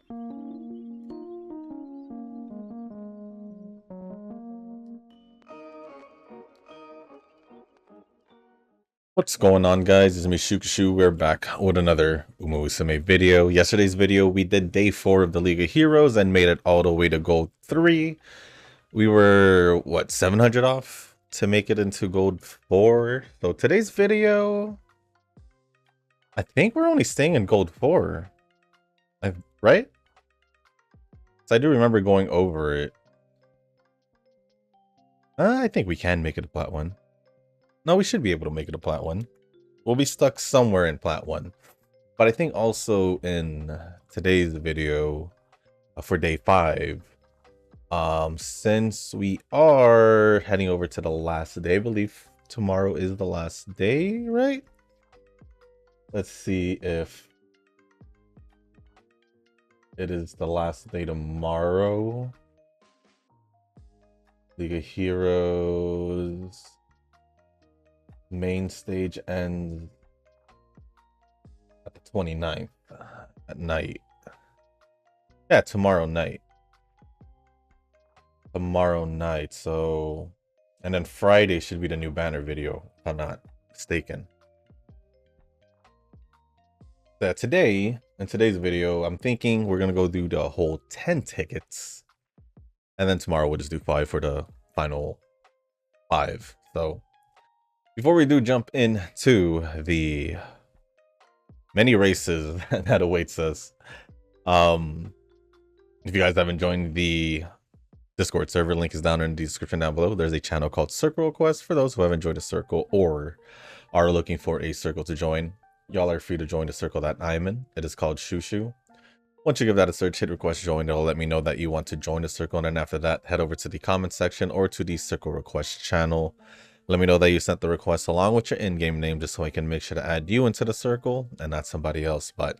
What's going on, guys? It's me, Shukashu. We're back with another Musume video. Yesterday's video, we did day 4 of the League of Heroes and made it all the way to gold 3. We were, what, 700 off to make it into gold 4. So today's video, I think we're only staying in gold 4. Right? So I do remember going over it. I think we can make it a plat 1. No, we should be able to make it a plat 1. We'll be stuck somewhere in plat 1. But I think also in today's video for day 5, since we are heading over to the last day, I believe tomorrow is the last day, right? Let's see if it is the last day tomorrow. League of Heroes main stage ends at the 29th at night. Yeah, tomorrow night. So, and then Friday should be the new banner video, if I'm not mistaken. Today, in today's video, I'm thinking we're gonna go do the whole 10 tickets, and then tomorrow we'll just do 5 for the final 5. So before we do jump into the many races that awaits us, if you guys haven't joined the Discord server, link is down in the description down below. There's a channel called Circle Request for those who haven't joined a circle or are looking for a circle to join. Y'all are free to join the circle that I'm in. It is called Shushu. Once you give that a search, hit request join, it'll let me know that you want to join the circle, and then after that, head over to the comment section or to the Circle Request channel. Let me know that you sent the request along with your in-game name, just so I can make sure to add you into the circle and not somebody else. But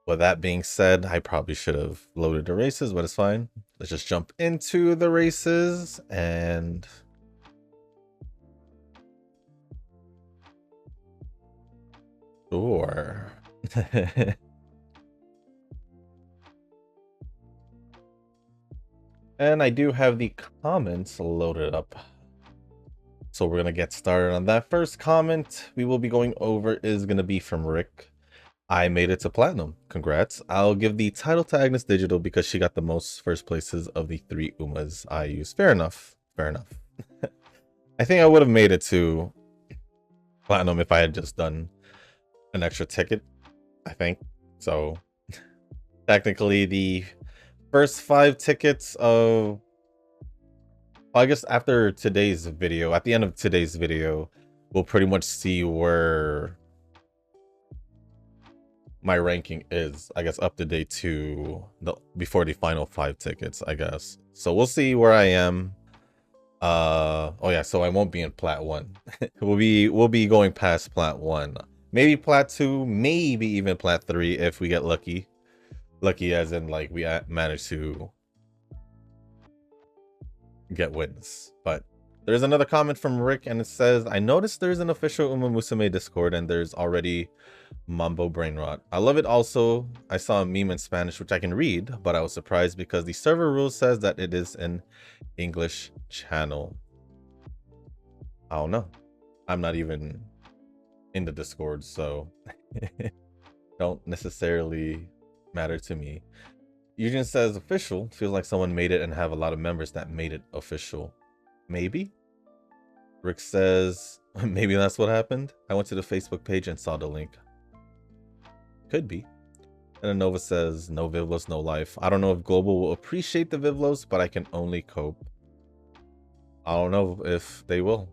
with that being said, I probably should have loaded the races, but it's fine. Let's just jump into the races and sure. And I do have the comments loaded up. So we're going to get started on that. First comment we will be going over is going to be from Rick. I made it to platinum. Congrats. I'll give the title to Agnes Digital because she got the most first places of the 3 Umas I used. Fair enough. Fair enough. I think I would have made it to platinum if I had just done an extra ticket, I think. So technically the first 5 tickets of, I guess after today's video, at the end of today's video, we'll pretty much see where my ranking is, I guess, up to date to the before the final 5 tickets, I guess. So we'll see where I am. Oh yeah, so I won't be in plat 1. we'll be going past plat 1. Maybe plat 2, maybe even plat 3 if we get lucky. Lucky as in like we manage to get wins. But there's another comment from Rick, and it says, I noticed there's an official Musume Discord and there's already Mambo Brain Rot. I love it. Also, I saw a meme in Spanish which I can read, but I was surprised because the server rule says that it is an English channel. I don't know. I'm not even in the Discord, so don't necessarily matter to me. Eugene says official. Feels like someone made it and have a lot of members that made it official. Maybe? Rick says, maybe that's what happened. I went to the Facebook page and saw the link. Could be. And then Nova says, no Vivlos, no life. I don't know if Global will appreciate the Vivlos, but I can only cope. I don't know if they will.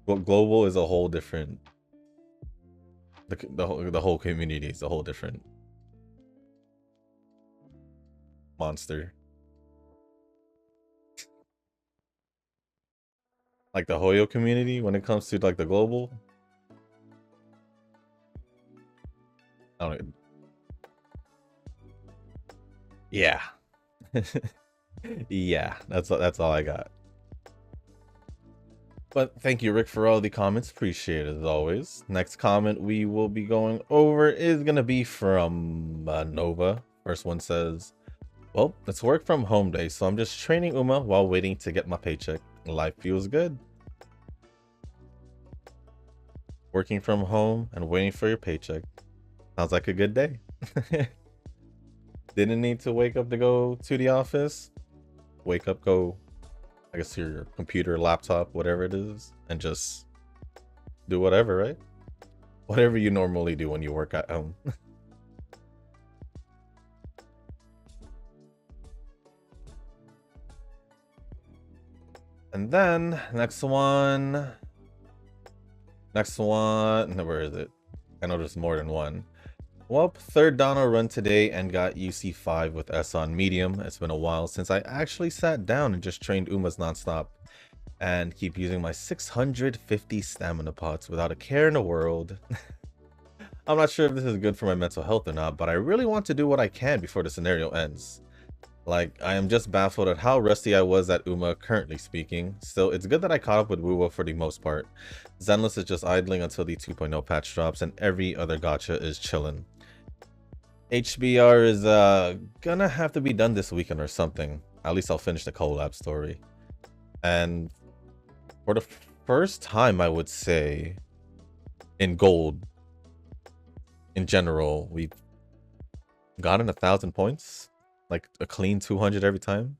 Well, Global is a whole different... The whole community is a whole different monster. Like the Hoyo community, when it comes to like the global, I don't know. Yeah. Yeah, that's all I got. But thank you, Rick, for all the comments. Appreciate it as always. Next comment we will be going over is going to be from Nova. First one says, well, it's work from home day, so I'm just training Uma while waiting to get my paycheck. Life feels good. Working from home and waiting for your paycheck. Sounds like a good day. Didn't need to wake up to go to the office. Wake up, go, I guess, to your computer, laptop, whatever it is, and just do whatever, right? Whatever you normally do when you work at home. And then next one, where is it? I know there's more than one. Well, third Dono run today and got UC5 with S on medium. It's been a while since I actually sat down and just trained Umas nonstop and keep using my 650 stamina pots without a care in the world. I'm not sure if this is good for my mental health or not, but I really want to do what I can before the scenario ends. Like, I am just baffled at how rusty I was at Uma, currently speaking. Still, it's good that I caught up with Wuwa for the most part. Zenless is just idling until the 2.0 patch drops, and every other gacha is chillin'. HBR is gonna have to be done this weekend or something. At least I'll finish the collab story. And for the first time, I would say, in gold, in general, we've gotten 1,000 points. Like a clean 200 every time.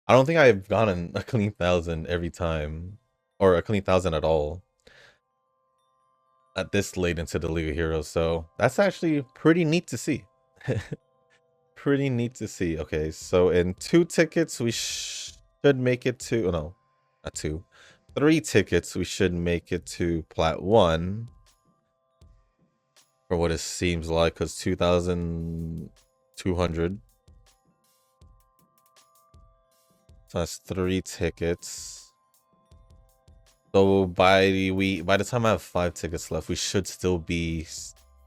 I don't think I've gotten a clean 1,000 every time, or a clean 1,000 at all at this late into the League of Heroes. So that's actually pretty neat to see. Pretty neat to see. Okay, so in 2 tickets we should make it to, oh no, not 2, 3 tickets we should make it to Plat 1. For what it seems like, because 2,200. So that's 3 tickets. So by the time I have 5 tickets left, we should still be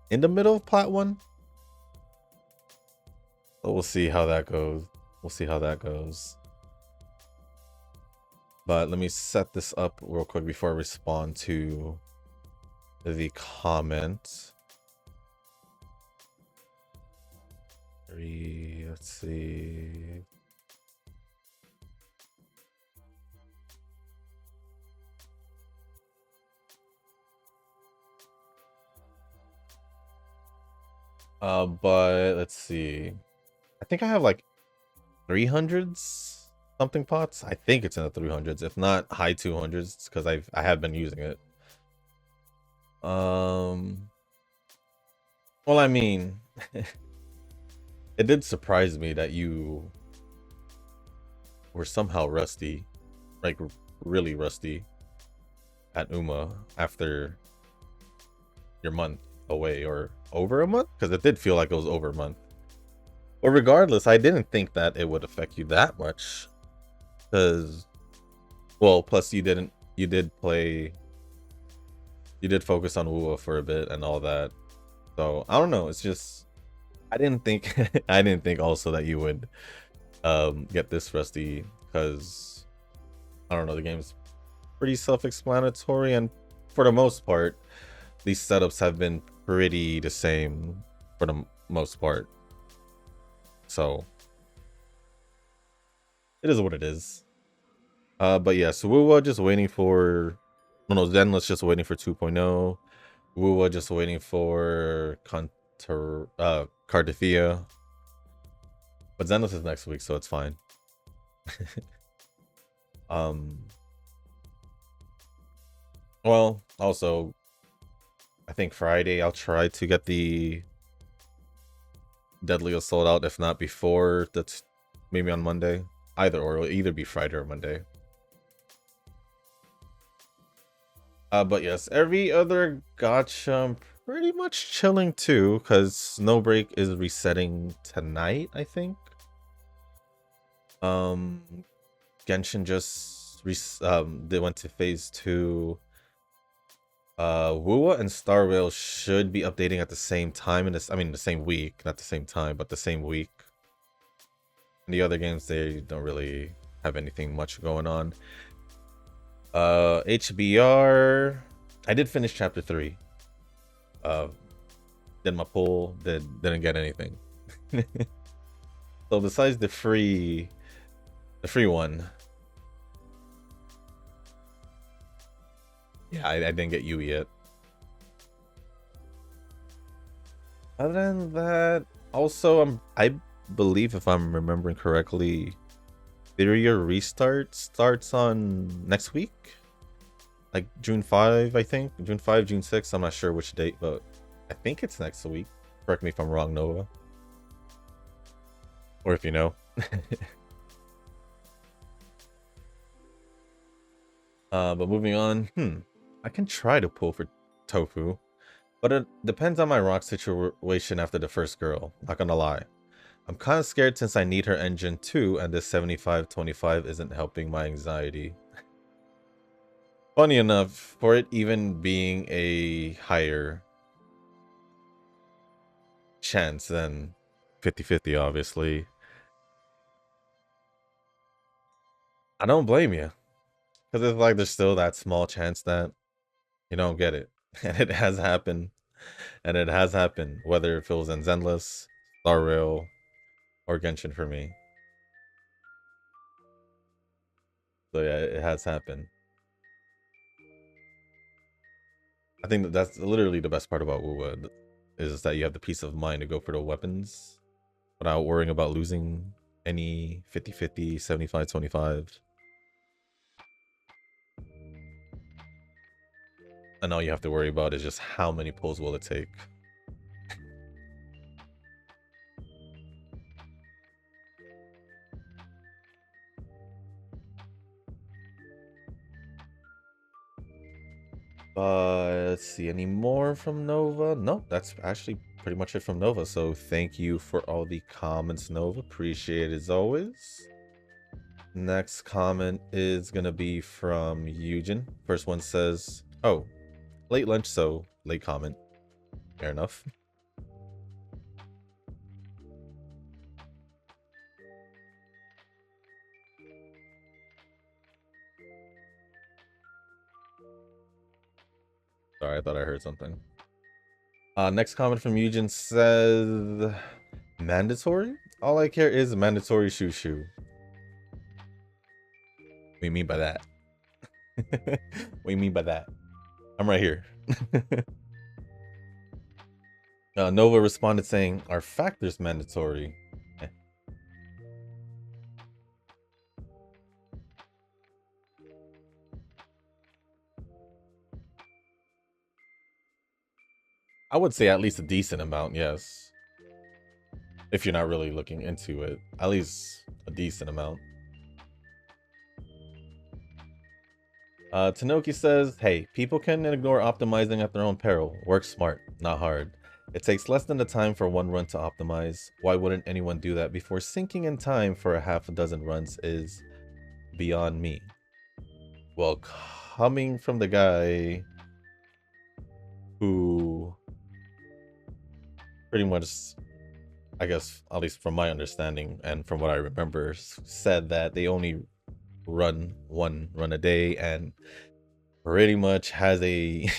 in the middle of Plat 1. So we'll see how that goes. We'll see how that goes. But let me set this up real quick before I respond to the comment. Let's see. But let's see. I think I have like 300s something pots. I think it's in the 300s, if not high 200s, because I have been using it. Well, I mean, it did surprise me that you were somehow rusty, like really rusty at Uma after your month away, or over a month, because it did feel like it was over a month. But regardless, I didn't think that it would affect you that much, because, well, plus you did focus on Wuwa for a bit and all that. So I don't know, it's just, I didn't think also that you would get this rusty, because I don't know, the game's pretty self-explanatory, and for the most part these setups have been pretty the same for the most part. So it is what it is. But yeah, so Wuwa just waiting for, no, Zenless just waiting for 2.0. Wuwa just waiting for Cardifia. But Zenless is next week, so it's fine. Well, also, I think Friday I'll try to get the Deadly Assault out, if not before, that's maybe on Monday. Either or, it'll either be Friday or Monday. But yes, every other gacha I'm pretty much chilling too, because Snowbreak is resetting tonight, I think. Genshin just they went to phase 2. Wuwa and Star Rail should be updating at the same time in this, I mean the same week, not the same time, but the same week. And the other games, they don't really have anything much going on. HBR. I did finish chapter 3. Uh, did my pull. Didn't get anything. So besides the free one, yeah, I didn't get Yui yet. Other than that, also I believe if I'm remembering correctly, Theoria restart starts on next week, like June 5, I think. June 5, June 6. I'm not sure which date, but I think it's next week. Correct me if I'm wrong, Nova, or if you know. But moving on, I can try to pull for Tofu, but it depends on my rock situation after the first girl. Not gonna lie. I'm kind of scared since I need her engine too, and this 75-25 isn't helping my anxiety. Funny enough, for it even being a higher chance than 50-50, obviously, I don't blame you. Because it's like there's still that small chance that you don't get it. And it has happened. And it has happened, whether it feels in Zenless, Star Rail, or Genshin for me. So yeah, it has happened. I think that's literally the best part about WoW is that you have the peace of mind to go for the weapons without worrying about losing any 50-50, 75-25. And all you have to worry about is just how many pulls will it take. Let's see, any more from Nova? No, that's actually pretty much it from Nova. So thank you for all the comments, Nova. Appreciate it as always. Next comment is gonna be from Eugen. First one says, "Oh, late lunch, so late comment." Fair enough. Sorry, I thought I heard something. Next comment from Eugen says, "Mandatory? All I care is mandatory shoo shoo." What do you mean by that? What do you mean by that? I'm right here. Nova responded saying, "Are factors mandatory?" Eh. I would say at least a decent amount, yes. If you're not really looking into it, at least a decent amount. Tanoki says, "Hey, people can ignore optimizing at their own peril. Work smart, not hard. It takes less than the time for one run to optimize. Why wouldn't anyone do that before sinking in time for a half a dozen runs is beyond me." Well, coming from the guy who pretty much, I guess, at least from my understanding and from what I remember, said that they only run one run a day and pretty much has a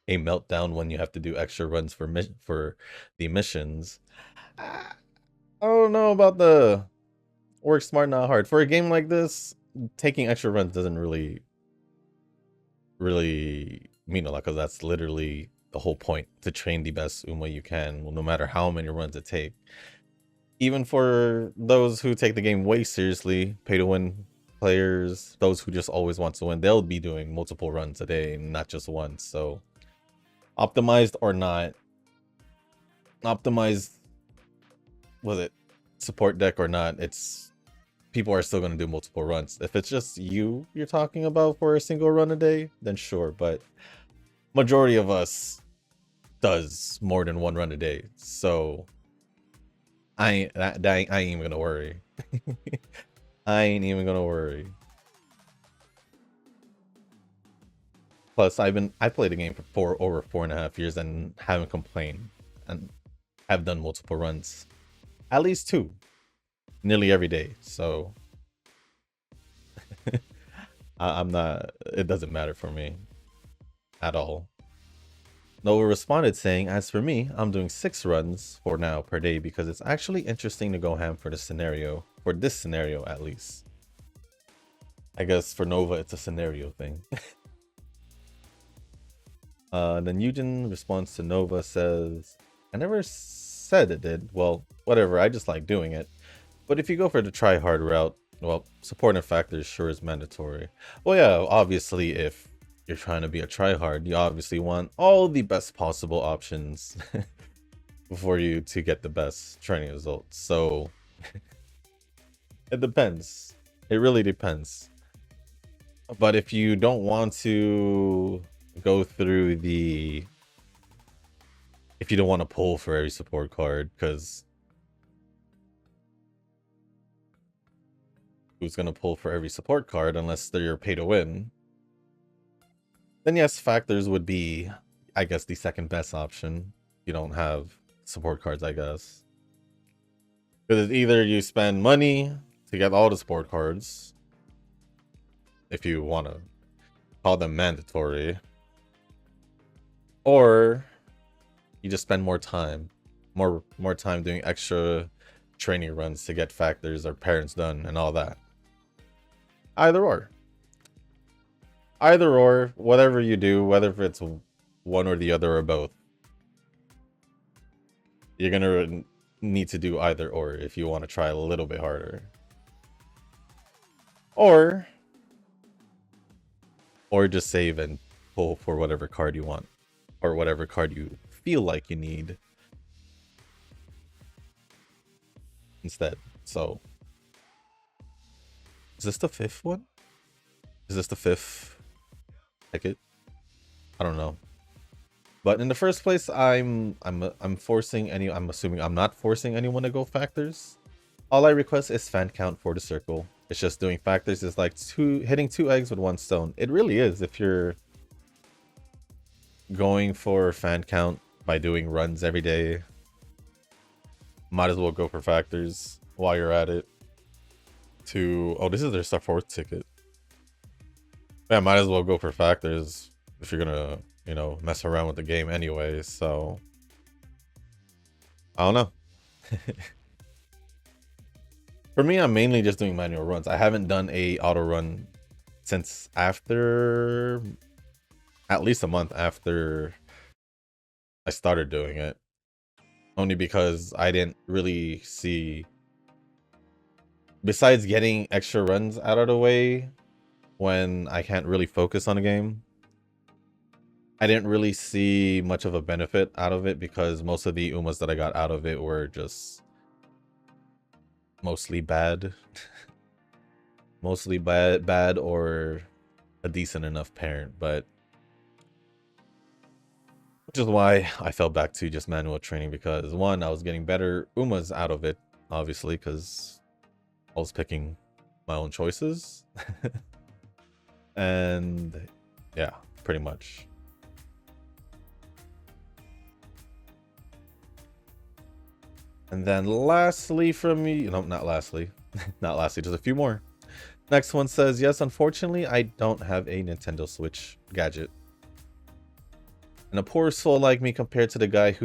a meltdown when you have to do extra runs for the missions. I don't know about the work smart not hard for a game like this. Taking extra runs doesn't really mean a lot because that's literally the whole point, to train the best Uma you can, no matter how many runs it takes. Even for those who take the game way seriously, pay to win players, those who just always want to win, they'll be doing multiple runs a day, not just one. So optimized or not, optimized, was it support deck or not, it's people are still going to do multiple runs. If it's just you're talking about for a single run a day, then sure, but majority of us does more than one run a day. So I ain't even gonna worry. I ain't even gonna worry. Plus, I played the game for over 4.5 years and haven't complained, and have done multiple runs, at least 2, nearly every day. So I'm not. It doesn't matter for me at all. Noah responded saying, "As for me, I'm doing 6 runs for now per day because it's actually interesting to go ham for the scenario. For this scenario, at least. I guess for Nova, it's a scenario thing." Then Eugen responds to Nova, says, "I never said it did. Well, whatever, I just like doing it. But if you go for the try hard route, well, support and factors sure is mandatory." Well, yeah, obviously, if you're trying to be a try hard, you obviously want all the best possible options for you to get the best training results. So it depends. It really depends. But if you don't want to go through the, if you don't want to pull for every support card, because who's going to pull for every support card unless they're pay to win, then yes, factors would be, I guess, the second best option. You don't have support cards, I guess. Because either you spend money to get all the support cards, if you want to call them mandatory, or you just spend more time doing extra training runs to get factors or parents done and all that. Either or, whatever you do, whether it's one or the other or both, you're gonna need to do either or if you want to try a little bit harder, or just save and pull for whatever card you want or whatever card you feel like you need instead. So is this the 5th one? Is this the 5th ticket? I don't know. But in the first place, I'm assuming I'm not forcing anyone to go factors. All I request is fan count for the circle. It's just doing factors is like hitting 2 eggs with 1 stone. It really is. If you're going for fan count by doing runs every day, might as well go for factors while you're at it. Oh, this is their star 4th ticket. Yeah, might as well go for factors if you're gonna, mess around with the game anyway. So I don't know. For me, I'm mainly just doing manual runs. I haven't done a auto run since after at least a month after I started doing it. Only because I didn't really see, besides getting extra runs out of the way when I can't really focus on a game, I didn't really see much of a benefit out of it because most of the Umas that I got out of it were just mostly bad. Mostly bad or a decent enough parent, but which is why I fell back to just manual training, because one, I was getting better Umas out of it, obviously, because I was picking my own choices. And yeah, pretty much. And then lastly from me, not lastly, just a few more. Next one says, "Yes, unfortunately, I don't have a Nintendo Switch gadget. And a poor soul like me compared to the guy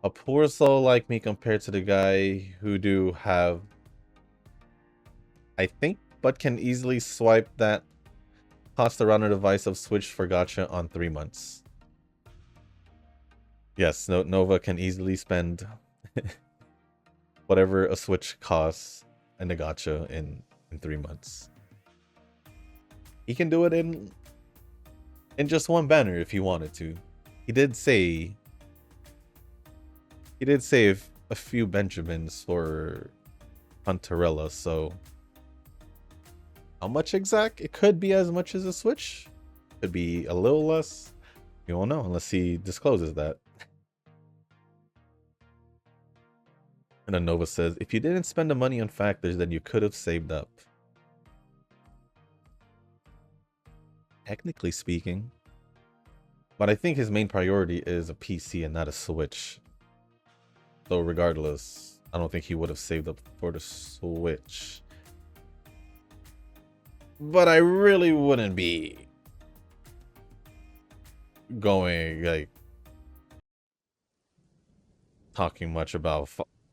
A poor soul like me compared to the guy who do have, I think, but can easily swipe that cost around a device of Switch for gacha on 3 months." Yes, Nova can easily spend whatever a Switch costs in the gacha in 3 months. He can do it in just one banner if he wanted to. He did save a few Benjamins for Hunterella, so how much exact? It could be as much as a Switch. Could be a little less. You won't know unless he discloses that. And then Nova says, "If you didn't spend the money on factors, then you could have saved up." Technically speaking. But I think his main priority is a PC and not a Switch. So regardless, I don't think he would have saved up for the Switch. But I really wouldn't be going like talking much about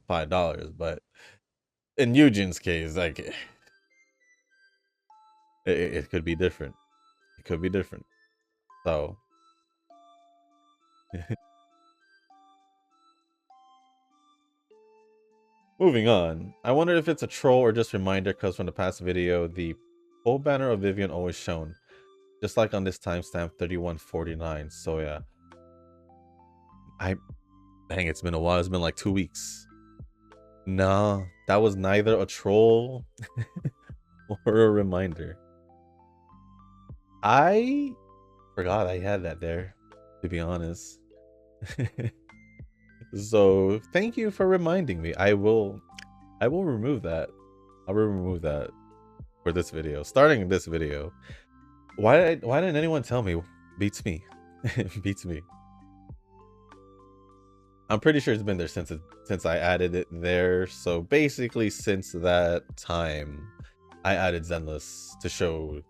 $5, but in Eugene's case, like it could be different. It could be different. So moving on. I wonder if it's a troll or just reminder because from the past video, the full banner of Vivian always shown. Just like on this timestamp 3149. So yeah. Dang, it's been a while. It's been like 2 weeks. No, that was neither a troll or a reminder. I forgot I had that there, to be honest. So thank you for reminding me. I will remove that. I will remove that for this video. Starting this video. Why didn't anyone tell me? Beats me. Beats me. I'm pretty sure it's been there since I added it there. So basically since that time I added Zenless to show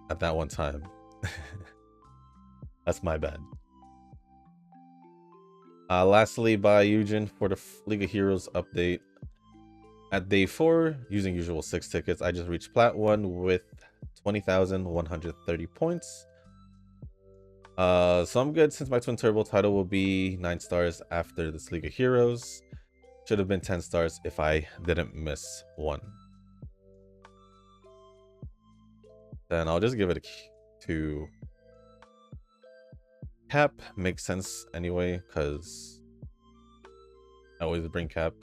at that one time. That's my bad. Lastly, by Eugen for the League of Heroes update. At day 4, using usual 6 tickets, I just reached Plat 1 with 20,130 points. So I'm good since my Twin Turbo title will be 9 stars after this League of Heroes. Should have been 10 stars if I didn't miss one. Then I'll just give it to Cap. Makes sense anyway, because I always bring Cap.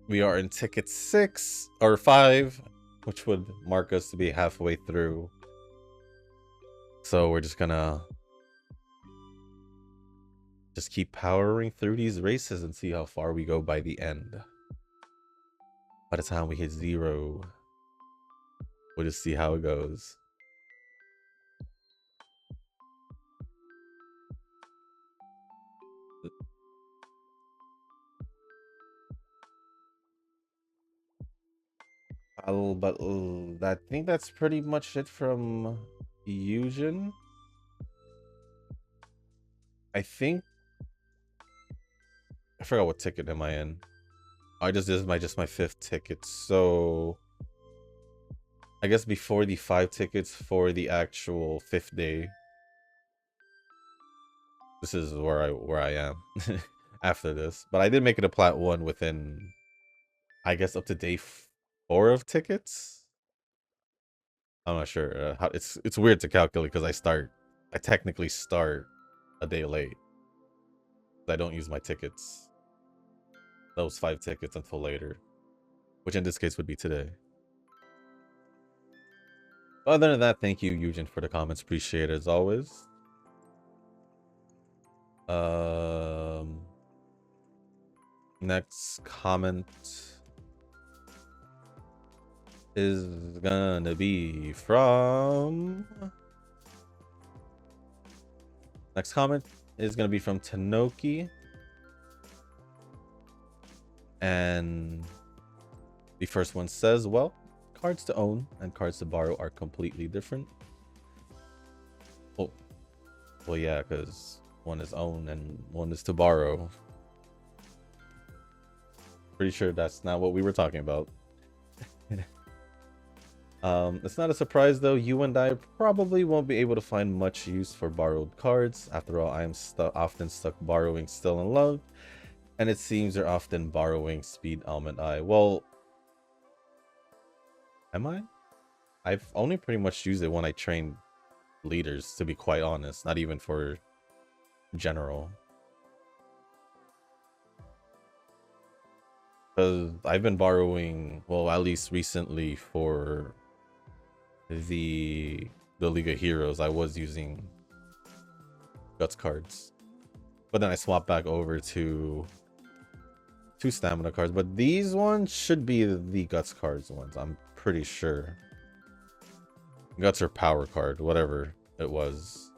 We are in ticket 6 or 5, which would mark us to be halfway through. So we're just gonna keep powering through these races and see how far we go by the end. By the time we hit 0, we'll just see how it goes. But I think that's pretty much it from Eugen. I think I forgot what ticket am I in. This is my 5th ticket, so I guess before the 5 tickets for the actual 5th day, this is where I am after this. But I did make it a Plat 1 within, I guess, up to day 4 of tickets. I'm not sure how it's weird to calculate because I technically start a day late. I don't use my tickets, those 5 tickets, until later, which in this case would be today. Other than that, thank you, Eugen, for the comments. Appreciate it as always. Next comment is gonna be from Tanoki, and the first one says, well, cards to own and cards to borrow are completely different. Oh, well, yeah, because one is own and one is to borrow. Pretty sure that's not what we were talking about. It's not a surprise though. You and I probably won't be able to find much use for borrowed cards. After all, I am often stuck borrowing Still in Love, and it seems you're often borrowing Speed Element Eye. Well, am I? I've only pretty much used it when I train leaders, to be quite honest. Not even for general. Because I've been borrowing, well, at least recently for the League of Heroes, I was using Guts cards. But then I swapped back over to 2 stamina cards. But these ones should be the Guts cards ones, I'm pretty sure. Guts or power card, whatever it was.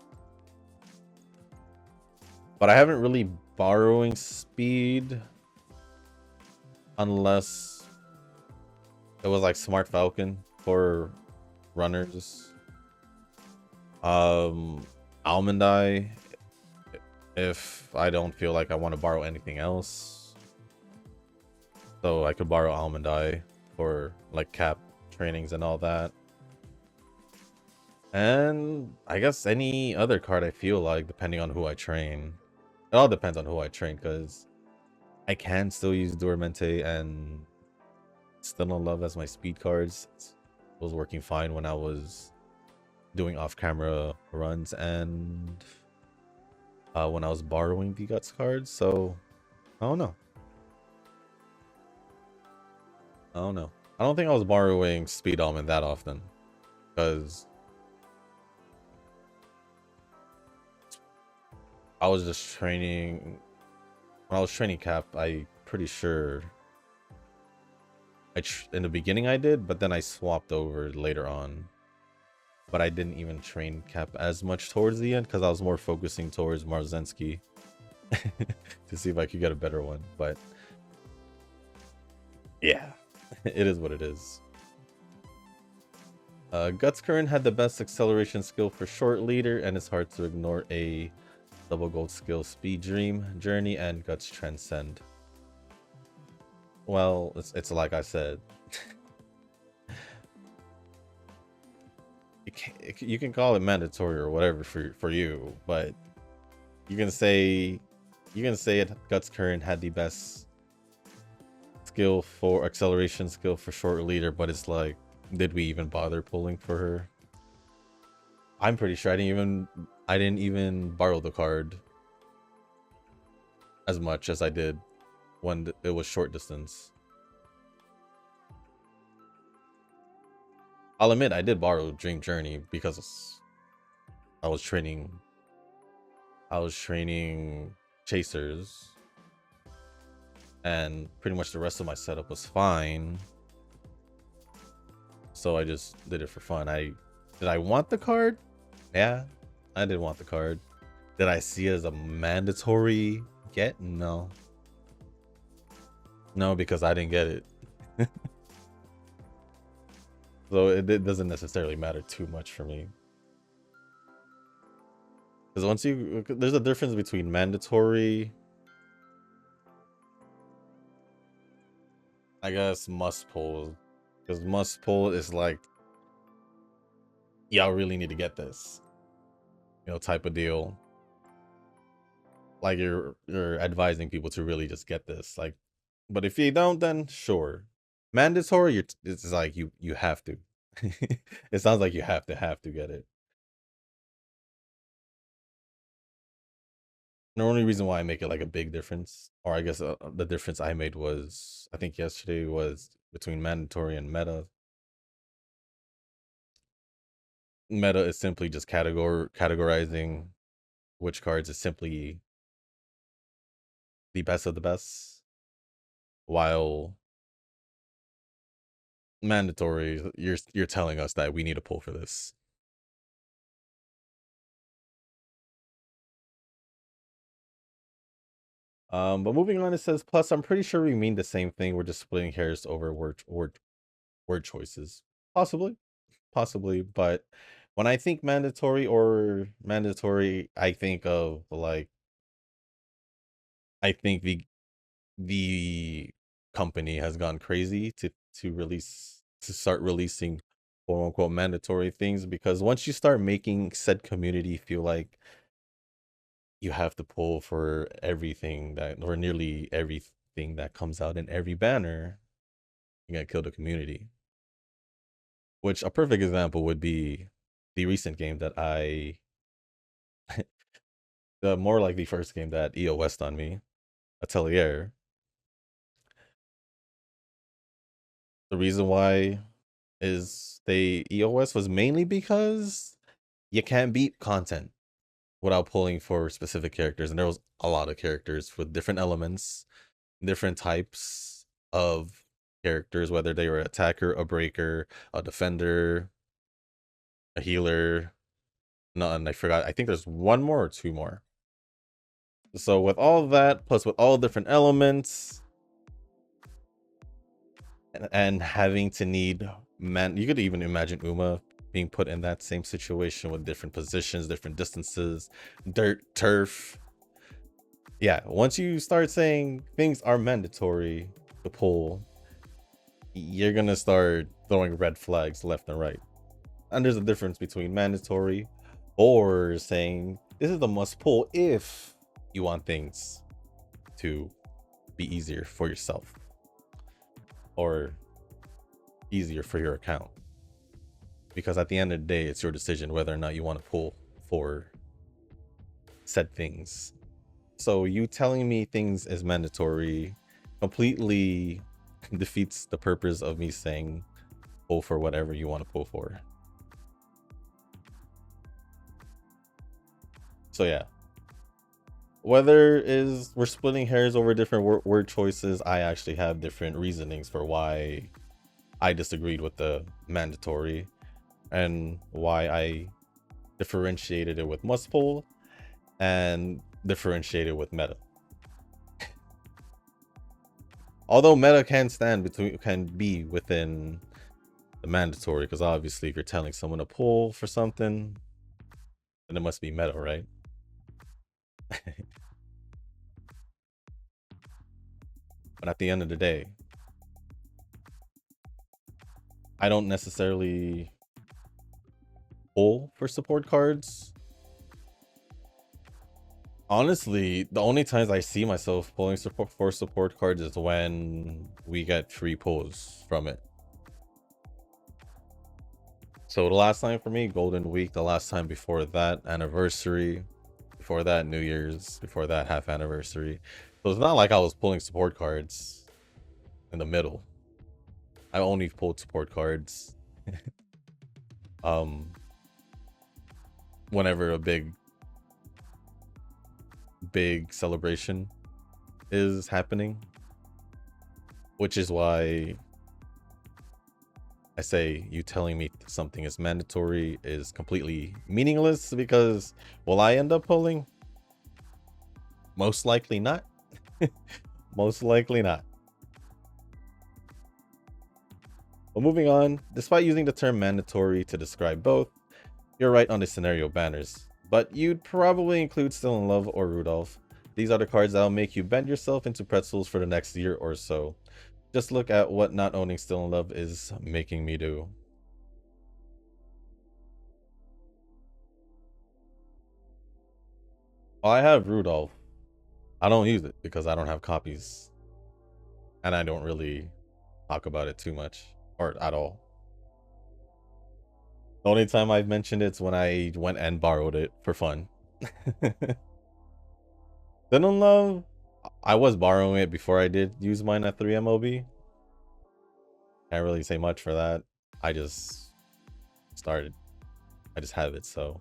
But I haven't really borrowing speed unless it was like Smart Falcon for runners. Almond Eye if I don't feel like I want to borrow anything else. So I could borrow Almond Eye for like cap trainings and all that. And I guess any other card I feel like, depending on who I train. It all depends on who I train, because I can still use Dormente and still no love as my speed cards. It was working fine when I was doing off-camera runs and when I was borrowing the Guts cards. So I don't know. I don't know. I don't think I was borrowing Speed Almond that often, because I was just training. When I was training Cap, I pretty sure in the beginning I did, but then I swapped over later on. But I didn't even train Cap as much towards the end because I was more focusing towards Marzensky to see if I could get a better one. But yeah, it is what it is. Guts Current had the best acceleration skill for short leader, and it's hard to ignore a double gold skill Speed Dream, Journey, and Guts Transcend. Well, it's like I said. You can call it mandatory or whatever for you, but you can say it. Guts Current had the best skill for acceleration skill for short leader, but it's like, did we even bother pulling for her? I'm pretty sure I didn't even borrow the card as much as I did when it was short distance. I'll admit I did borrow Dream Journey because I was training chasers, and pretty much the rest of my setup was fine. So I just did it for fun. Did I want the card? Yeah, I did want the card. Did I see it as a mandatory get? No. No, because I didn't get it. So it doesn't necessarily matter too much for me. Because there's a difference between mandatory, I guess, must pull. Because must pull is like, y'all really need to get this, type of deal. Like you're advising people to really just get this. Like, but if you don't, then sure. Mandatory, it's like you have to. It sounds like you have to get it. The only reason why I make it like a big difference, or I guess the difference I made was, I think yesterday, was between mandatory and meta. Meta is simply just categorizing which cards is simply the best of the best, while mandatory, you're telling us that we need to pull for this. But moving on, it says, plus I'm pretty sure we mean the same thing. We're just splitting hairs over word choices. Possibly, but when I think mandatory, I think of like, I think the company has gone crazy to start releasing quote unquote mandatory things, because once you start making said community feel like you have to pull for everything that, or nearly everything that comes out in every banner, you're gonna kill the community. Which a perfect example would be the recent game that the more like the first game that EOS'd on me, Atelier. The reason why is they EOS was mainly because you can't beat content without pulling for specific characters, and there was a lot of characters with different elements, different types of characters, whether they were attacker, a breaker, a defender, a healer. No, and I forgot. I think there's one more or two more. So with all that, plus with all different elements, and having to need man, you could even imagine Uma being put in that same situation with different positions, different distances, dirt, turf. Yeah, once you start saying things are mandatory to pull, you're gonna start throwing red flags left and right. And there's a difference between mandatory or saying this is the must pull if you want things to be easier for yourself or easier for your account. Because at the end of the day, it's your decision whether or not you want to pull for said things. So you telling me things is mandatory completely defeats the purpose of me saying pull for whatever you want to pull for. So yeah, whether is we're splitting hairs over different word choices, I actually have different reasonings for why I disagreed with the mandatory and why I differentiated it with must pull and differentiated with meta. Although meta can be within the mandatory, because obviously if you're telling someone to pull for something, then it must be meta, right? But at the end of the day, I don't necessarily pull for support cards. Honestly, the only times I see myself pulling support cards is when we get free pulls from it. So the last time for me, Golden Week. The last time before that, Anniversary. Before that, New Year's. Before that, half anniversary. So it's not like I was pulling support cards in the middle. I only pulled support cards whenever a big celebration is happening, which is why I say you telling me something is mandatory is completely meaningless, because will I end up pulling? Most likely not. Most likely not. But moving on, despite using the term mandatory to describe both, you're right on the scenario banners, but you'd probably include Still in Love or Rudolph. These are the cards that'll make you bend yourself into pretzels for the next year or so. Just look at what not owning Still in Love is making me do. Well, I have Rudolph. I don't use it because I don't have copies. And I don't really talk about it too much or at all. The only time I've mentioned it's when I went and borrowed it for fun. Still in Love, I was borrowing it before I did use mine at 3 MLB. Can't really say much for that. I just started. I just have it, so.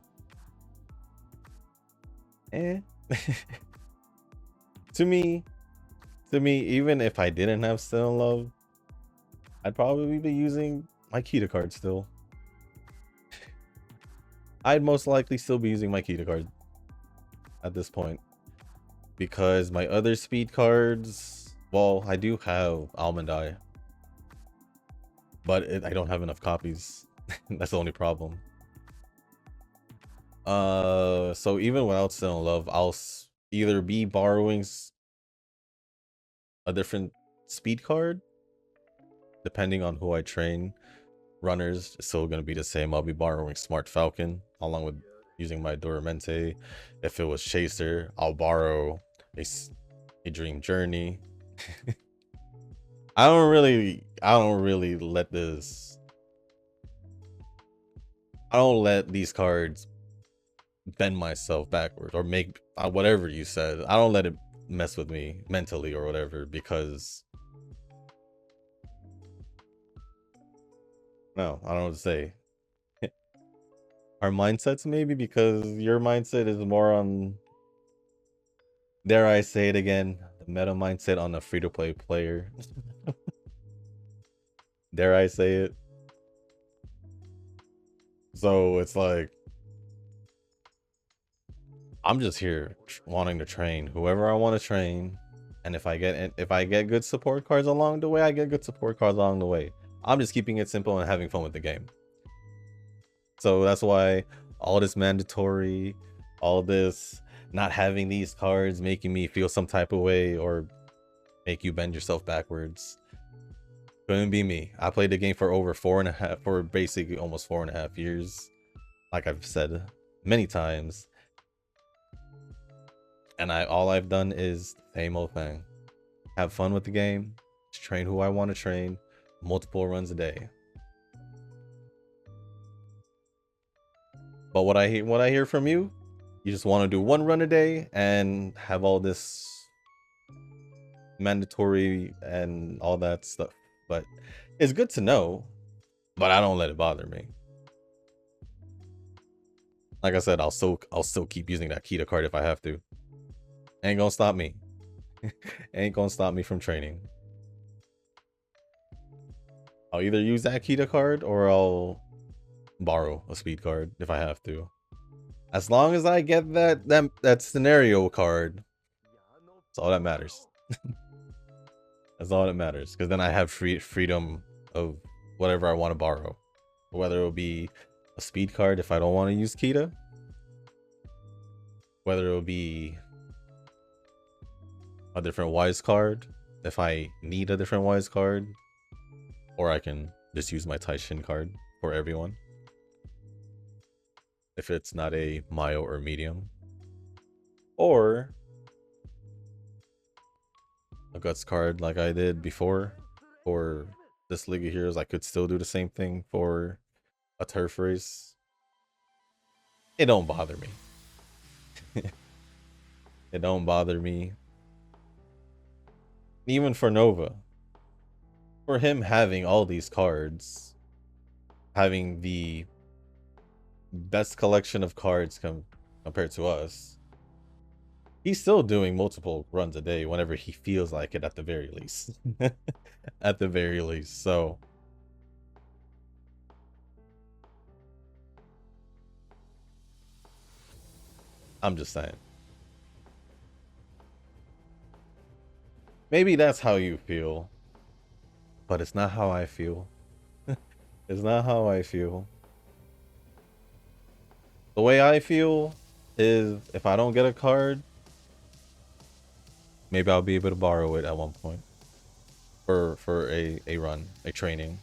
Eh. to me, even if I didn't have Still in Love, I'd probably be using my Kita card still. I'd most likely still be using my Kita card at this point, because my other speed cards, well, I do have Almond Eye, but I don't have enough copies. That's the only problem. So even without Still in Love, I'll either be borrowing a different speed card depending on who I train. Runners is still going to be the same. I'll be borrowing Smart Falcon along with using my Duramente. If it was Chaser, I'll borrow a Dream Journey. I don't really let this. I don't let these cards bend myself backwards or make whatever you said. I don't let it mess with me mentally or whatever, because no, I don't know what to say. Our mindsets, maybe, because your mindset is more on, dare I say it again, the meta mindset on a free-to-play player. Dare I say it? So it's like, I'm just here wanting to train whoever I want to train, and if I get good support cards along the way, I get good support cards along the way. I'm just keeping it simple and having fun with the game. So that's why all this mandatory, all this not having these cards making me feel some type of way or make you bend yourself backwards. Couldn't be me. I played the game for over for basically almost 4.5 years. Like I've said many times. And all I've done is the same old thing. Have fun with the game, train who I want to train, multiple runs a day. But what I hear from you, you just want to do 1 run a day and have all this mandatory and all that stuff. But it's good to know, but I don't let it bother me. Like I said, I'll still keep using that Kita card if I have to. Ain't gonna stop me. Ain't gonna stop me from training. I'll either use that Kita card or I'll borrow a speed card if I have to. As long as I get that scenario card, that's all that matters. That's all that matters, because then I have freedom of whatever I want to borrow, whether it'll be a speed card if I don't want to use Kita, whether it'll be a different wise card if I need a different wise card, or I can just use my Taishin card for everyone if it's not a Mayo or medium, or a Guts card like I did before for this League of Heroes. I could still do the same thing for a turf race. It don't bother me. It don't bother me. Even for Nova, for him having all these cards, having the best collection of cards compared to us, he's still doing multiple runs a day whenever he feels like it, at the very least. At the very least. So I'm just saying, maybe that's how you feel, but it's not how I feel. It's not how I feel. The way I feel is, if I don't get a card, maybe I'll be able to borrow it at one point for a run, a training.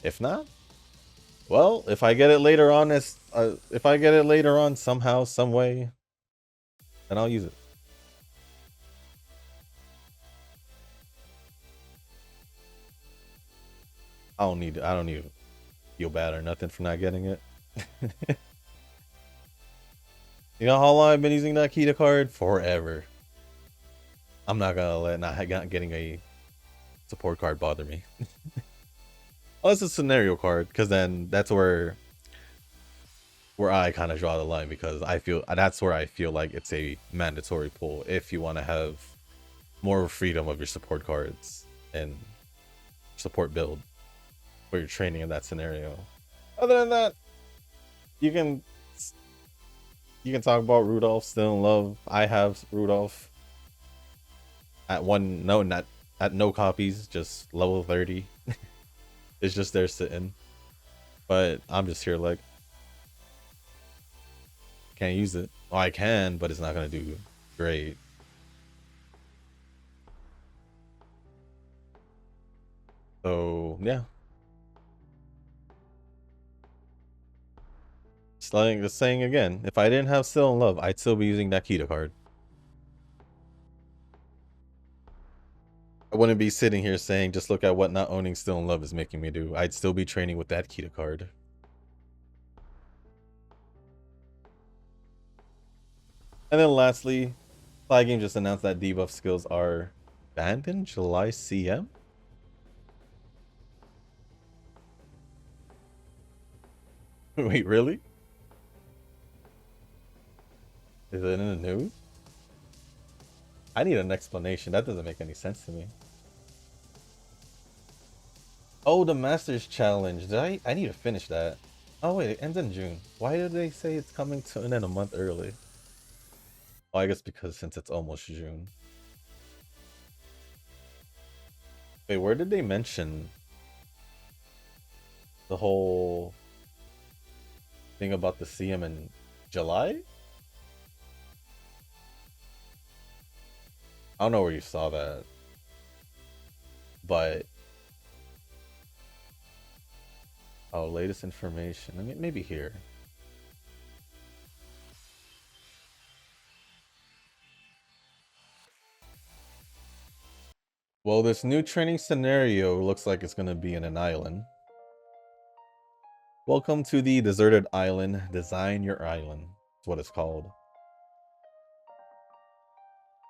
If not, well, if I get it later on, if I get it later on somehow, some way, then I'll use it. I don't need to feel bad or nothing for not getting it. You know how long I've been using that Kita card? Forever. I'm not gonna let not getting a support card bother me. Unless it's a scenario card, because then that's where I kind of draw the line, because that's where I feel like it's a mandatory pull if you want to have more freedom of your support cards and support build for your training in that scenario. Other than that, you can talk about Rudolph still in love. I have Rudolph at no copies, just level 30. It's just there sitting. But I'm just here like, can't use it. Oh, I can, but it's not gonna do great. So yeah. Just saying again, if I didn't have Still in Love, I'd still be using that Kita card. I wouldn't be sitting here saying, just look at what not owning Still in Love is making me do. I'd still be training with that Kita card. And then lastly, Fly Game just announced that debuff skills are banned in July CM. Wait, really? Is it in the news? I need an explanation. That doesn't make any sense to me. Oh, the Masters Challenge. I need to finish that. Oh wait, it ends in June. Why did they say it's coming to an end a month early? Oh, I guess because since it's almost June. Wait, where did they mention the whole thing about the CM in July? I don't know where you saw that, but oh, latest information. I mean, maybe here. Well, this new training scenario looks like it's gonna be in an island. Welcome to the deserted island. Design your island. That's what it's called.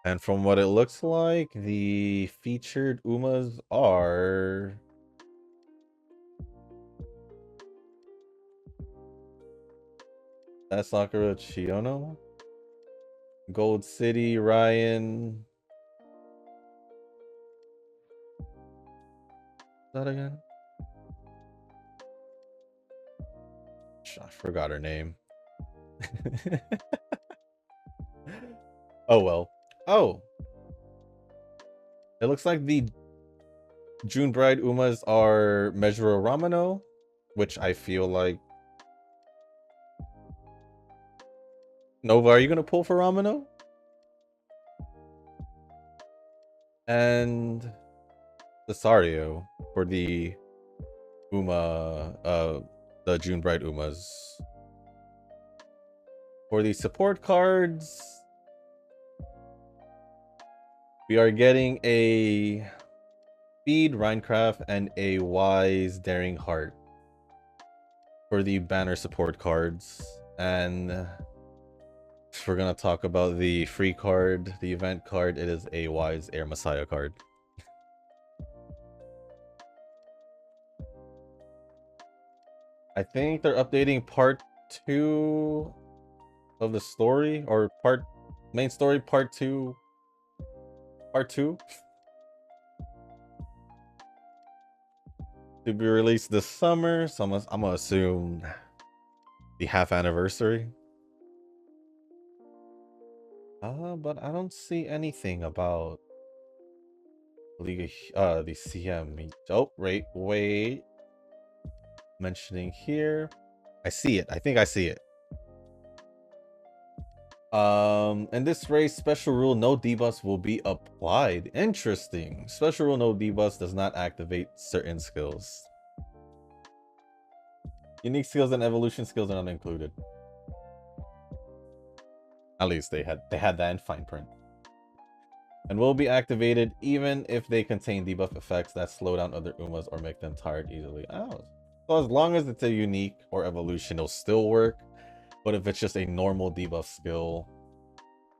And from what it looks like, the featured Umas are that's Sakura Chiono, Gold City, Ryan. That again? I forgot her name. Oh well. Oh. It looks like the June Bride Umas are Mejuro Ramano, which I feel like. Nova, are you gonna pull for Ramano? And Cesario for the the June Bride Umas. For the support cards, we are getting a Speed, Rhinecraft, and a Wise Daring Heart for the banner support cards. And if we're gonna talk about the free card, the event card, it is a Wise Air Messiah card. I think they're updating part 2 of the story, or main story part 2. To be released this summer, so I'm gonna assume the half anniversary. But I don't see anything about League the CM. Oh, wait. Mentioning here. I see it. I think I see it. In this race, special rule no debuffs will be applied. Interesting. Special rule no debuffs does not activate certain skills. Unique skills and evolution skills are not included. At least they had that in fine print. And will be activated even if they contain debuff effects that slow down other Umas or make them tired easily. Oh. So as long as it's a unique or evolution, it'll still work. But if it's just a normal debuff skill,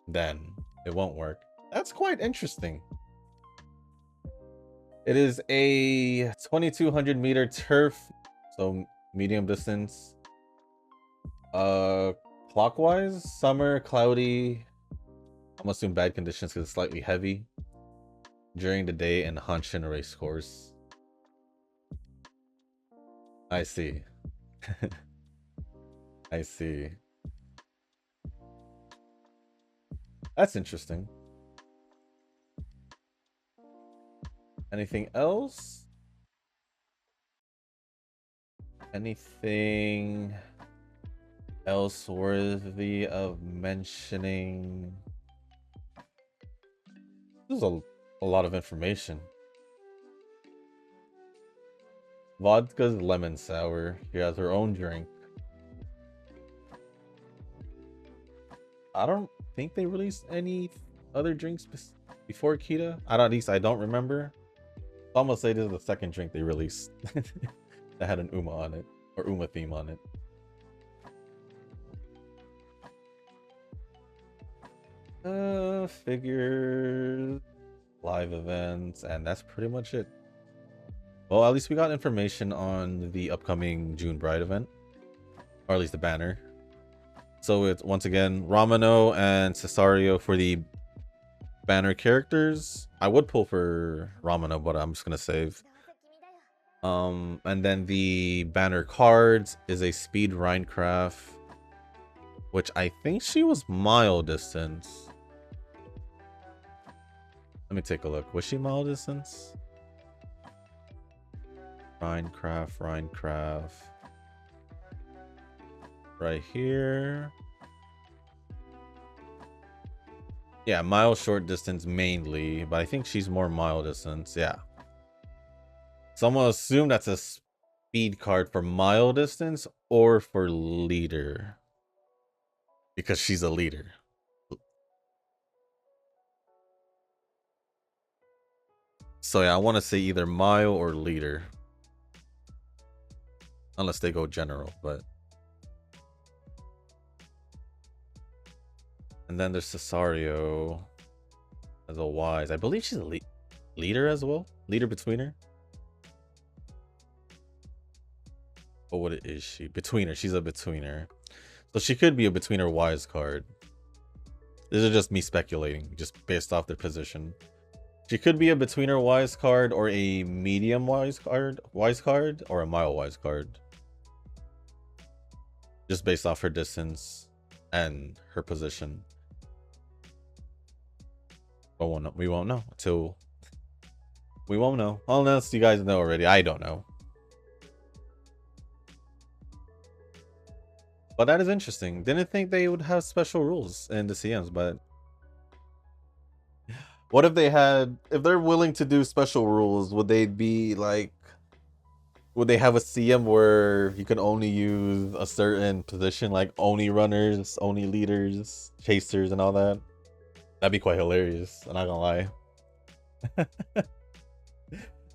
then it won't work. That's quite interesting. It is a 2200 meter turf, so medium distance. Clockwise, summer, cloudy. I'm assuming bad conditions because it's slightly heavy. During the day and Hanshin race course. I see. I see. That's interesting. Anything else? Anything else worthy of mentioning? This is a lot of information. Vodka's lemon sour. She has her own drink. I don't think they released any other drinks before Kita. At least I don't remember. So I'm gonna say this is the second drink they released that had an Uma on it, or Uma theme on it. Figures, live events, and that's pretty much it. Well, at least we got information on the upcoming June Bride event, or at least the banner. So it's once again Ramano and Cesario for the banner characters. I would pull for Ramano, but I'm just gonna save. And then the banner cards is a Speed Rhinecraft, which I think she was mile distance. Let me take a look. Was she mile distance? Rhinecraft. Right here. Yeah, mile short distance mainly, but I think she's more mile distance. Yeah. So I'm gonna assume that's a speed card for mile distance or for leader. Because she's a leader. So yeah, I want to say either mile or leader. Unless they go general, but. And then there's Cesario as a wise. I believe she's a leader as well. Leader betweener. Or what is she? Betweener. She's a betweener. So she could be a betweener wise card. This is just me speculating, just based off their position. She could be a betweener wise card or a medium wise card, or a mile wise card. Just based off her distance and her position. But we won't know until we won't know. Unless you guys know already. I don't know. But that is interesting. Didn't think they would have special rules in the CMs, but what if they had, if they're willing to do special rules, would they be like, would they have a CM where you can only use a certain position, like only runners, only leaders, chasers, and all that? That'd be quite hilarious. I'm not gonna lie.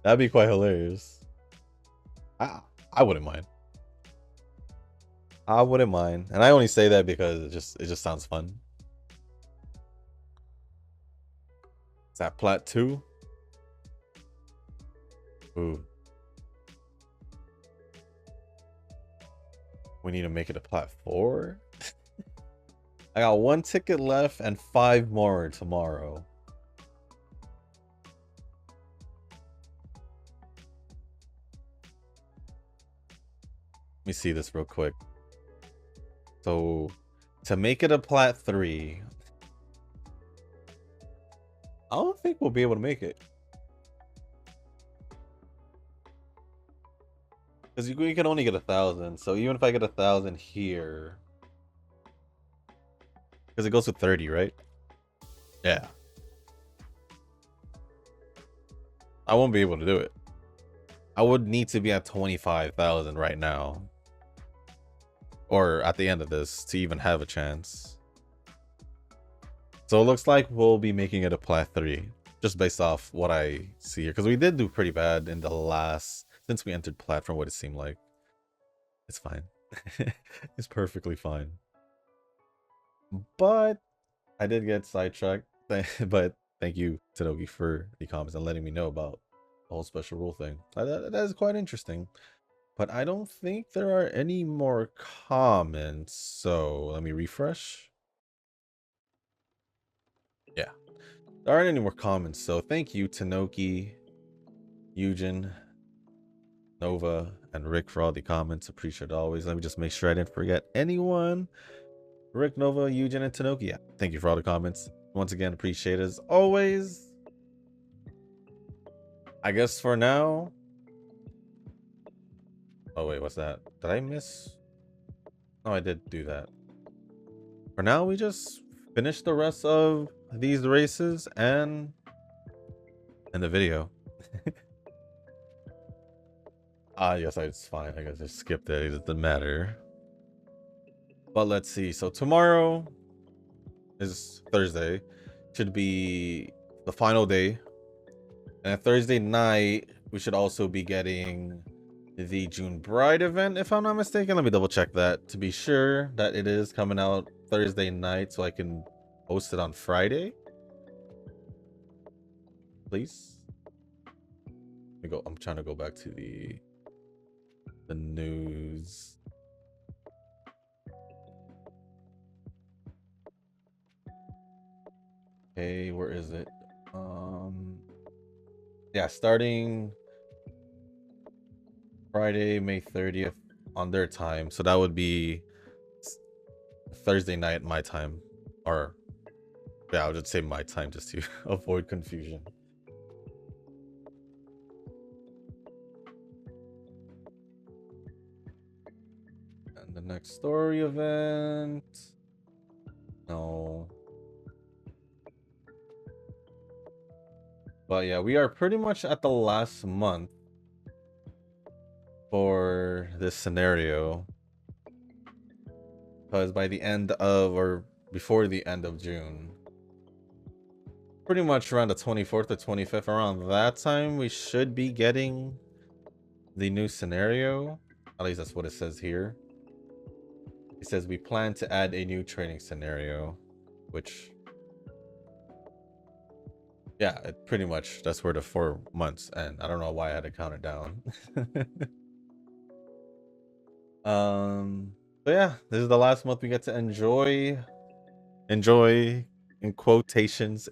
That'd be quite hilarious. I wouldn't mind. I wouldn't mind, and I only say that because it just sounds fun. Is that plat 2? Ooh. We need to make it a plat 4. I got 1 ticket left and 5 more tomorrow. Let me see this real quick. So, to make it a plat 3, I don't think we'll be able to make it. Because you can only get 1,000. So even if I get 1,000 here, because it goes to 30, right? Yeah. I won't be able to do it. I would need to be at 25,000 right now. Or at the end of this to even have a chance. So it looks like we'll be making it a plat 3. Just based off what I see here. Because we did do pretty bad in the last... Since we entered plat from what it seemed like. It's fine. It's perfectly fine. But I did get sidetracked. But thank you, Tanogi, for the comments and letting me know about the whole special rule thing. That is quite interesting. But I don't think there are any more comments. So let me refresh. Yeah. There aren't any more comments. So thank you, Tanoki, Eugen, Nova, and Rick for all the comments. Appreciate it always. Let me just make sure I didn't forget anyone. Rick, Nova, Eugen, and Tanoki. Yeah, thank you for all the comments. Once again, appreciate it as always. I guess for now. Oh, wait, what's that? Did I miss? Oh, I did do that. For now, we just finish the rest of these races and the video. Yes, it's fine. I guess I skipped it. It doesn't matter. But let's see. So tomorrow is Thursday. Should be the final day. And Thursday night, we should also be getting the June Bride event, if I'm not mistaken. Let me double check that to be sure that it is coming out Thursday night so I can post it on Friday. Please. Let me go. I'm trying to go back to the news. Okay, where is it? Yeah, starting Friday, May 30th on their time. So that would be Thursday night my time, or Yeah, I'll just say my time just to avoid confusion. And the next story event. No. But yeah, we are pretty much at the last month for this scenario. Because by the end of, or before the end of June, pretty much around the 24th or 25th, around that time, we should be getting the new scenario. At least that's what it says here. It says we plan to add a new training scenario, which, yeah, it pretty much, that's where the 4 months end. I don't know why I had to count it down. But yeah, this is the last month we get to enjoy in quotations,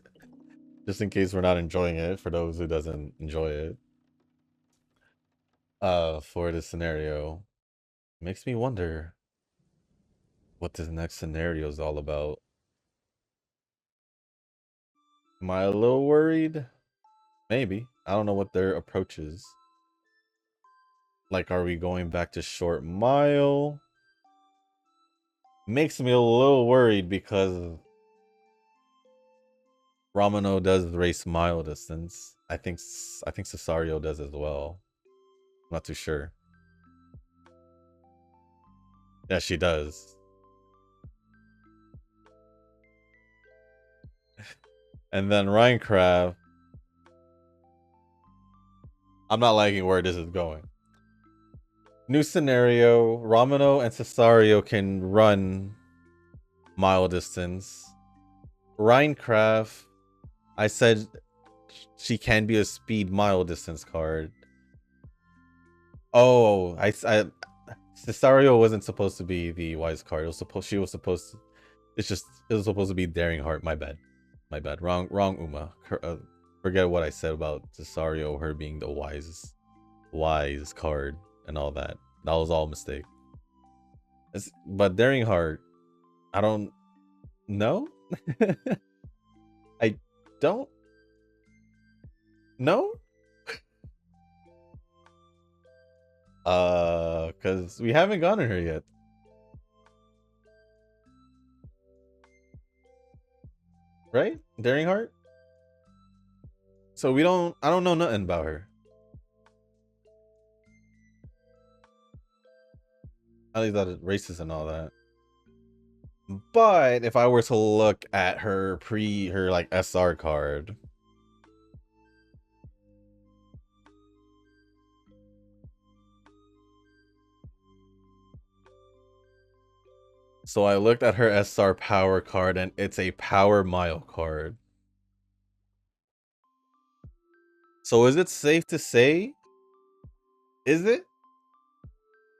just in case we're not enjoying it, for those who doesn't enjoy it. For this scenario, makes me wonder what this next scenario is all about. Am I a little worried? Maybe. I don't know what their approach is. Like, are we going back to short mile? Makes me a little worried because Ramino does race mile distance. I think Cesario does as well. I'm not too sure. Yeah, she does. And then Rhinecraft. I'm not liking where this is going. New scenario. Ramino and Cesario can run mile distance. Rhinecraft, I said she can be a speed mile distance card. Oh, Cesario wasn't supposed to be the wise card. It was supposed it was supposed to be Daring Heart. My bad. Wrong Uma. Forget what I said about Cesario, her being the wise card and all that. That was all a mistake. But Daring Heart, I don't know. I don't know. Because we haven't gotten her yet. Right? Daring Heart? So I don't know nothing about her. At least that is racist and all that. But if I were to look at her like SR card. So I looked at her SR power card and it's a power mile card. So is it safe to say? Is it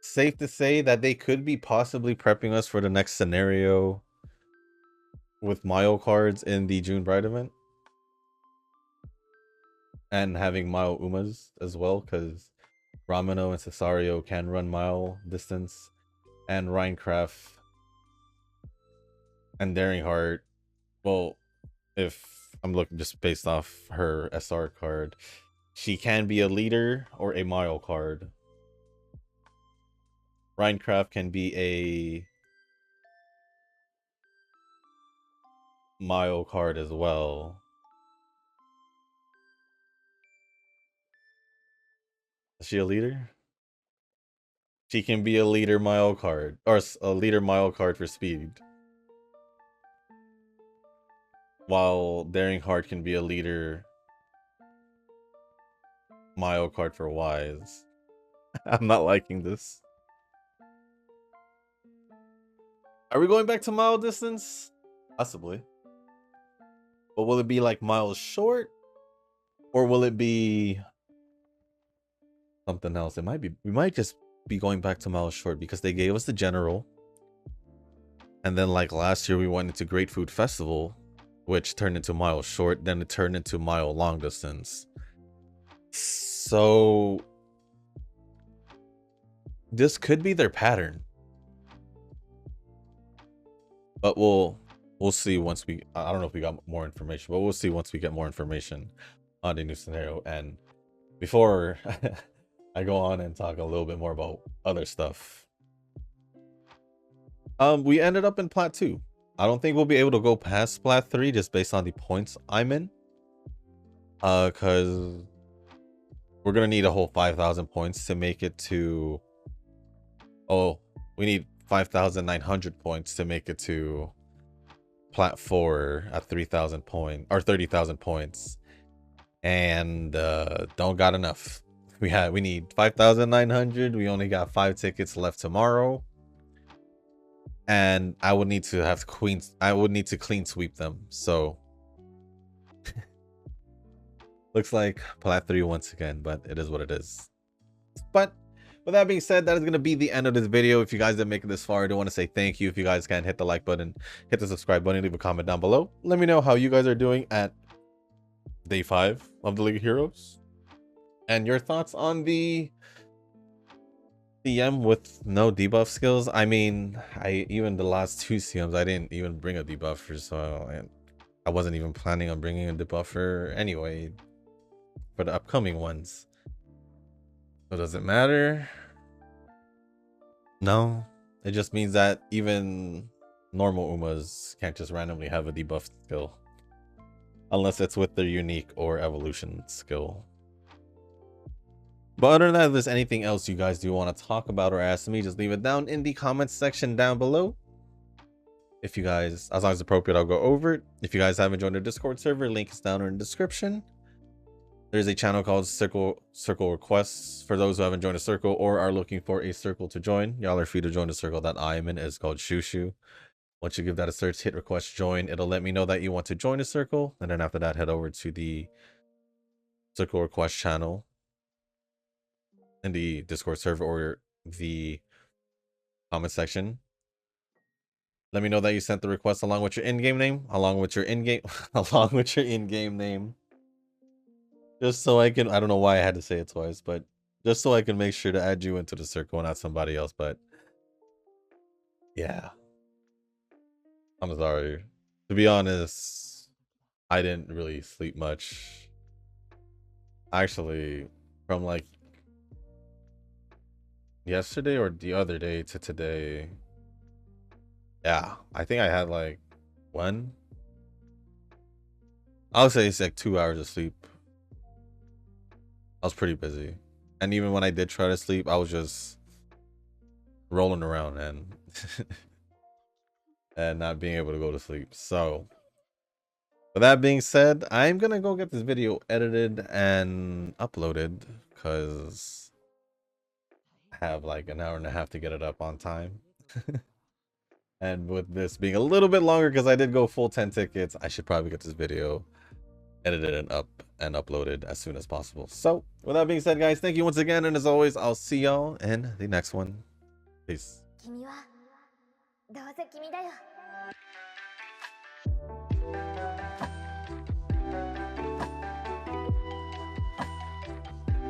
safe to say that they could be possibly prepping us for the next scenario with mile cards in the June Bride event? And having mile Umas as well, because Ramino and Cesario can run mile distance, and Rhinecraft and Daring Heart. Well, if I'm looking just based off her SR card, she can be a leader or a mile card. Rhinecraft can be a mile card as well. Is she a leader? She can be a leader mile card, or a leader mile card for speed. While Daring Heart can be a leader mile card for wise. I'm not liking this. Are we going back to mile distance? Possibly. But will it be like miles short? Or will it be something else? We might just be going back to miles short because they gave us the general. And then like last year we went into Great Food Festival, which turned into mile short, then it turned into mile long distance. So this could be their pattern. But we'll we'll see once we, I don't know if we got more information, but we'll see once we get more information on the new scenario. And before I go on and talk a little bit more about other stuff, we ended up in Plat 2. I don't think we'll be able to go past Plat 3 just based on the points I'm in. Because we're gonna need a whole 5,000 points to make it to, oh, we need 5,900 points to make it to Plat 4 at 3,000 point or 30,000 points, and don't got enough. We need 5,900. We only got 5 tickets left tomorrow, and I would need to have queens. I would need to clean sweep them. So looks like Plat 3 once again, but it is what it is. But with that being said, that is going to be the end of this video. If you guys didn't make it this far, I do want to say thank you. If you guys can, hit the like button, hit the subscribe button, leave a comment down below. Let me know how you guys are doing at day 5 of the League of Heroes, and your thoughts on the CM with no debuff skills. I mean, even the last 2 CMs, I didn't even bring a debuffer, so I wasn't even planning on bringing a debuffer anyway for the upcoming ones. So does it matter? No, it just means that even normal Umas can't just randomly have a debuff skill unless it's with their unique or evolution skill. But other than that, if there's anything else you guys do want to talk about or ask me, just leave it down in the comments section down below. If you guys, as long as appropriate, I'll go over it. If you guys haven't joined the Discord server, link is down in the description. There's a channel called Circle Requests for those who haven't joined a circle or are looking for a circle to join. Y'all are free to join the circle that I am in. It's called Shushu. Once you give that a search, hit request join. It'll let me know that you want to join a circle. And then after that, head over to the Circle Request channel in the Discord server or the comment section. Let me know that you sent the request along with your in-game name, along with your in-game name. Just so I can, I don't know why I had to say it twice, but just so I can make sure to add you into the circle and not somebody else. But yeah, I'm sorry. To be honest, I didn't really sleep much. Actually, from like yesterday or the other day to today. Yeah, I think I had like I would say it's like 2 hours of sleep. I was pretty busy. And even when I did try to sleep, I was just rolling around and and not being able to go to sleep. So with that being said, I'm gonna go get this video edited and uploaded because I have like an hour and a half to get it up on time. And with this being a little bit longer because I did go full 10 tickets, I should probably get this video edited and uploaded as soon as possible. So with that being said, guys, thank you once again, and as always, I'll see y'all in the next one. Peace.